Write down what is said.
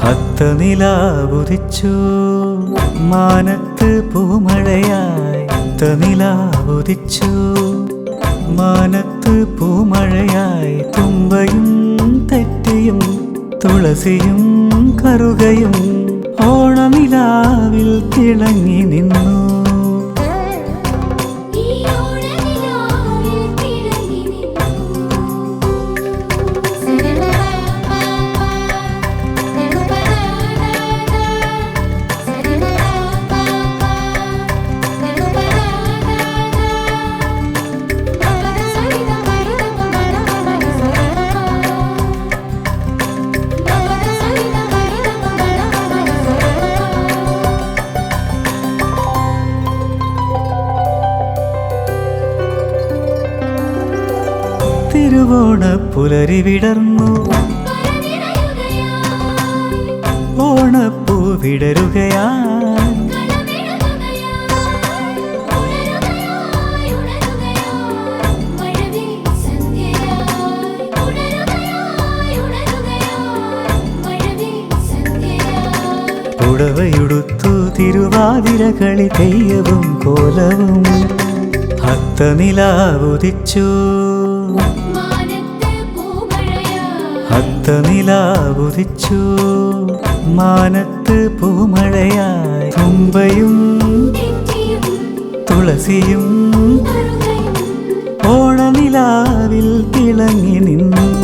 അത്തനിലാവുദിച്ചു മാനത്ത് പൂമഴയായി. അത്തനിലാവുദിച്ചു മാനത്ത് പൂമഴയായി. തുമ്പയും തെറ്റിയും തുളസിയും കറുകയും ഓണനിലാവിൽ തിളങ്ങി നിന്നു. തിരുവോണപ്പുലരി വിടർന്നു, ഓണപ്പൂ വിടരുകയായി. പുടവയുടുത്തു തിരുവാതിരകളി തെയ്യവും കോലവും. അത്തനിലാവുദിച്ചു അത്തനിലാവുദിച്ചു മാനത്ത് പൂമഴയായി. തുമ്പയും തുളസിയും ഓണനിലാവിൽ തിളങ്ങി നിന്നു.